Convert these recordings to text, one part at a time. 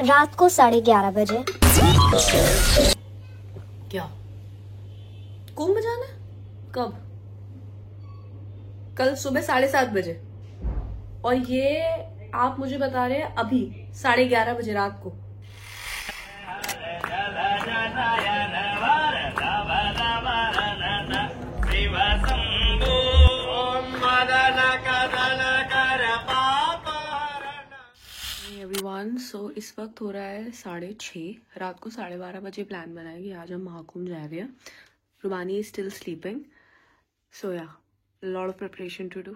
रात को 11:30 बजे। क्या कुंभ जाना है? कब? कल सुबह 7:30 बजे। और ये आप मुझे बता रहे हैं अभी 11:30 बजे रात को। एवरीवन, सो इस वक्त हो रहा है 6:30। रात को 12:30 बजे प्लान बनाया कि आज हम महाकुंभ जा रहे हैं। Rubani is still sleeping, so a lot of preparation to do.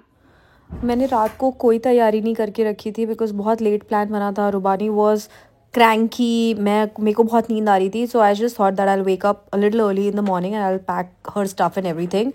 मैंने रात को कोई तैयारी नहीं करके रखी थी बिकॉज बहुत लेट प्लान बना था। रुबानी वॉज क्रैंकी, मेरे को बहुत नींद आ रही थी। So I just thought that I will wake up a little early in the morning and I will pack her stuff and everything.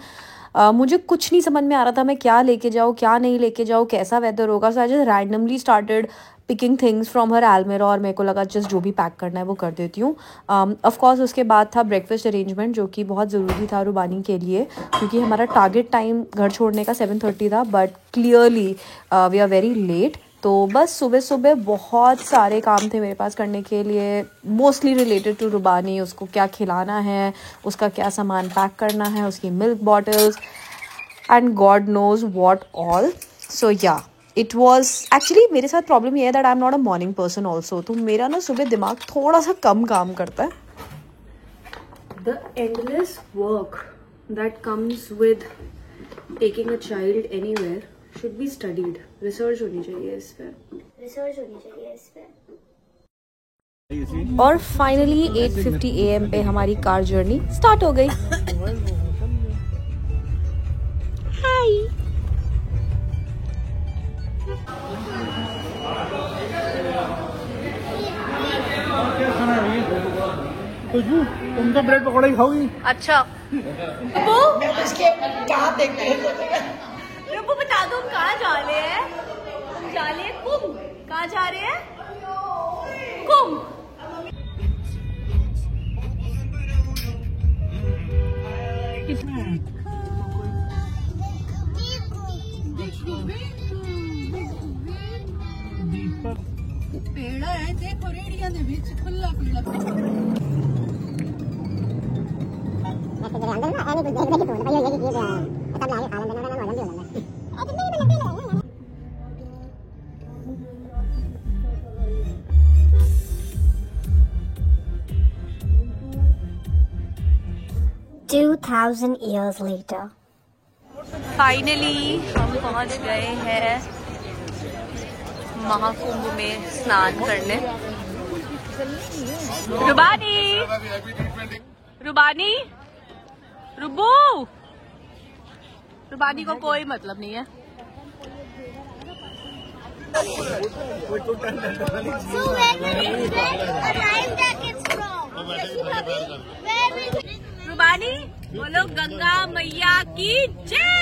मुझे कुछ नहीं समझ में आ रहा था मैं क्या लेके जाऊँ, क्या नहीं लेके जाऊँ, कैसा वेदर होगा। So I just randomly started picking things from her अलमीरा और मेरे को लगा जस्ट जो भी पैक करना है वो कर देती हूँ। ऑफ कोर्स उसके बाद था ब्रेकफास्ट अरेंजमेंट, जो कि बहुत ज़रूरी था रुबानी के लिए, क्योंकि हमारा टारगेट टाइम घर छोड़ने का 7:30 था, but clearly we are very late. तो बस सुबह सुबह बहुत सारे काम थे मेरे पास करने के लिए, मोस्टली रिलेटेड टू रुबानी। उसको क्या खिलाना है, उसका क्या सामान पैक करना है, उसकी milk bottles and God knows what all. So yeah it was actually, मेरे साथ प्रॉब्लम ये है that I am not a morning person also. तो मेरा ना सुबह दिमाग थोड़ा सा कम काम करता है। The endless work that comes with taking a child anywhere should be studied. Research होनी चाहिए इस पे, और फाइनली 8:50 AM पे हमारी कार जर्नी स्टार्ट हो गई। हाय, खुशबू तुम तो ब्रेड पकौड़े ही खाओगी। अच्छा रुबू, क्या देखते हैं? रुबू बता दो हम कहाँ जा रहे हैं? हम जा रहे हैं कुंभ। कहाँ जा रहे हैं? कुंभ। पेड़ा है, देखो रेड़िया दे बीच खुला खुला। $2,000 years later. फाइनली हम पहुंच गए हैं महाकुंभ में स्नान करने। रुबानी, रुबानी, रुबू, रुबानी को कोई मतलब नहीं है। रुबानी बोलो गंगा मैया की जय।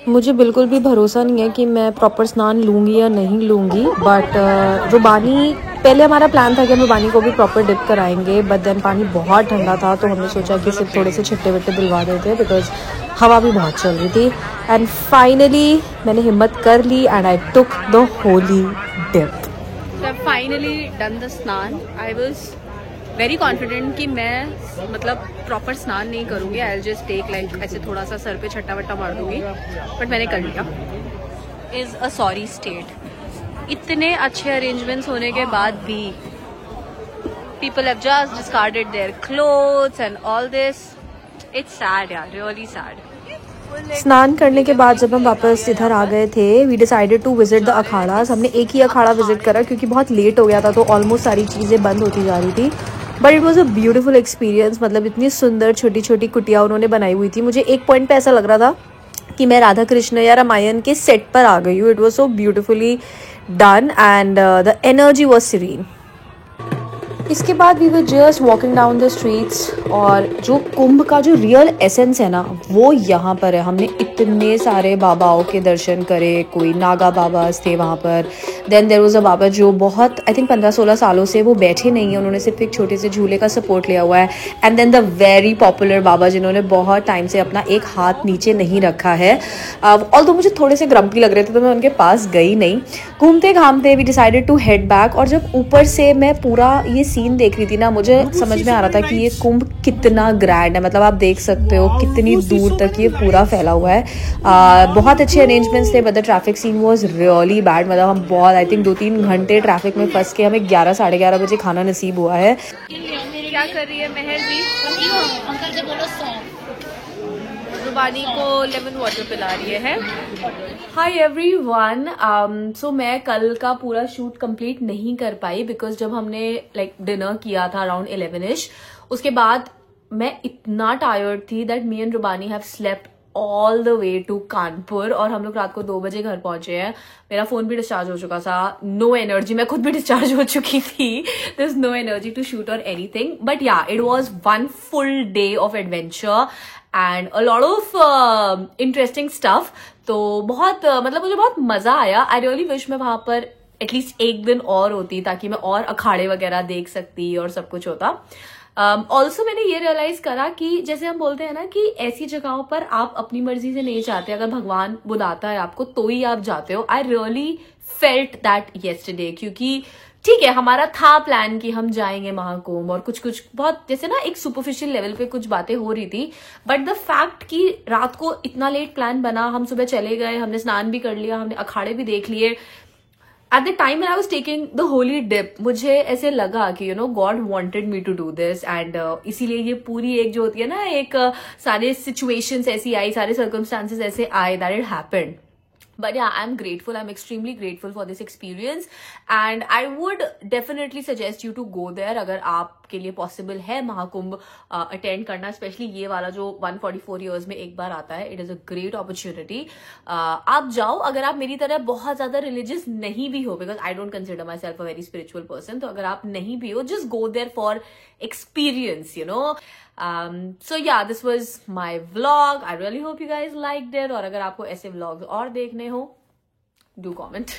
मुझे बिल्कुल भी भरोसा नहीं है कि मैं प्रॉपर स्नान लूँगी या नहीं लूँगी, बट रुबानी, पहले हमारा प्लान था कि हम रुबानी को भी प्रॉपर डिप कराएंगे, बट देन पानी बहुत ठंडा था तो हमने सोचा कि सिर्फ थोड़े से छिट्टे विट्टे दिलवा देते हैं बिकॉज हवा भी बहुत चल रही थी। एंड फाइनली मैंने हिम्मत कर ली and I took the holy dip. Finally done the स्नान। आई वॉज वेरी कॉन्फिडेंट कि मैं मतलब प्रॉपर स्नान नहीं करूँगी, I will just take like ऐसे थोड़ा सा सर पे छट्टा वट्टा मार दूँगी, बट मैंने कर लिया। Is a sorry state. इतने अच्छे अरेंजमेंट्स होने के बाद भी people have just discarded their clothes and all this. It's sad यार, रियली सैड। स्नान करने के बाद जब हम वापस इधर आ गए थे, we decided to visit the akharas. हमने एक ही अखाड़ा विजिट करा क्योंकि बहुत लेट हो गया था तो ऑलमोस्ट सारी चीज़ें बंद होती जा रही थी, but it was a beautiful experience. मतलब इतनी सुंदर छोटी छोटी कुटिया उन्होंने बनाई हुई थी। मुझे एक पॉइंट पे ऐसा लग रहा था कि मैं राधा कृष्ण या रामायण के सेट पर आ गई हूँ। It was so beautifully done and the energy was serene. इसके बाद we were just walking down the streets और जो कुंभ का जो रियल एसेंस है ना वो यहाँ पर है। हमने इतने सारे बाबाओं के दर्शन करे, कोई नागा बाबा थे वहाँ पर। देन देयर वाज अ बाबा जो बहुत आई थिंक 15-16 सालों से वो बैठे नहीं हैं, उन्होंने सिर्फ एक छोटे से झूले का सपोर्ट लिया हुआ है। And then the very popular baba जिन्होंने बहुत टाइम से अपना एक हाथ नीचे नहीं रखा है। ऑल्दो मुझे थोड़े से ग्रम्पी लग रहे थे तो मैं उनके पास गई नहीं। घूमते घामते we decided to head back और जब ऊपर से मैं पूरा ये सीन देख रही थी ना मुझे समझ में आ रहा था कि ये कुंभ कितना ग्रैंड है। मतलब आप देख सकते हो कितनी दूर तक ये पूरा फैला हुआ है। बहुत अच्छे अरेंजमेंट्स थे but the traffic scene was really bad. मतलब हम बहुत आई थिंक 2-3 घंटे ट्रैफिक में फंस के हमें 11-11:30 बजे खाना नसीब हुआ है। क्या कर रही है मेहर जी? अंकल से बोलो 100 रुबानी को लेमन वाटर पिला रही है। हाय एवरीवन, सो मैं कल का पूरा शूट कंप्लीट नहीं कर पाई बिकॉज जब हमने लाइक डिनर किया था अराउंड 11ish, उसके बाद मैं इतना टायर्ड थी that me and Rubani have slept all the way to Kanpur और हम लोग रात को 2 बजे घर पहुंचे हैं। मेरा फोन भी डिस्चार्ज हो चुका था, नो एनर्जी, मैं खुद भी डिस्चार्ज हो चुकी थी। There is no energy to shoot और anything but yeah it was one full day of adventure and a lot of interesting stuff. तो बहुत मतलब मुझे बहुत मजा आया। आई रियली विश मैं वहां पर एटलीस्ट एक दिन और होती ताकि मैं और अखाड़े वगैरह देख सकती और सब कुछ होता। ऑल्सो मैंने ये रियलाइज करा कि जैसे हम बोलते हैं ना कि ऐसी जगहों पर आप अपनी मर्जी से नहीं जाते, अगर भगवान बुलाता है आपको तो ही आप जाते हो। I really felt that yesterday क्योंकि ठीक है हमारा था प्लान कि हम जाएंगे महाकुंभ और कुछ कुछ बहुत जैसे ना एक सुपरफिशियल लेवल पे कुछ बातें हो रही थी बट द फैक्ट कि रात को इतना लेट प्लान बना, हम सुबह चले गए, हमने स्नान भी कर लिया, हमने अखाड़े भी देख लिए। At the time I was taking the holy dip मुझे ऐसे लगा कि you know God wanted me to do this and इसीलिए ये पूरी एक जो होती है ना एक सारे सिचुएशंस ऐसी आई, सारे सर्कमस्टांसेस ऐसे आए that it happened. But yeah, I'm grateful. I'm extremely grateful for this experience and I would definitely suggest you to go there अगर आपके लिए possible है महाकुंभ attend करना, especially ये वाला जो 144 years में एक बार आता है। It is a great opportunity. आप जाओ अगर आप मेरी तरह बहुत ज्यादा religious नहीं भी हो, because I don't consider myself a very spiritual person, तो अगर आप नहीं भी हो just go there for experience, you know. So yeah, this was my vlog. I really hope you guys liked it. और अगर आपको ऐसे vlogs और देखने हो, do comment.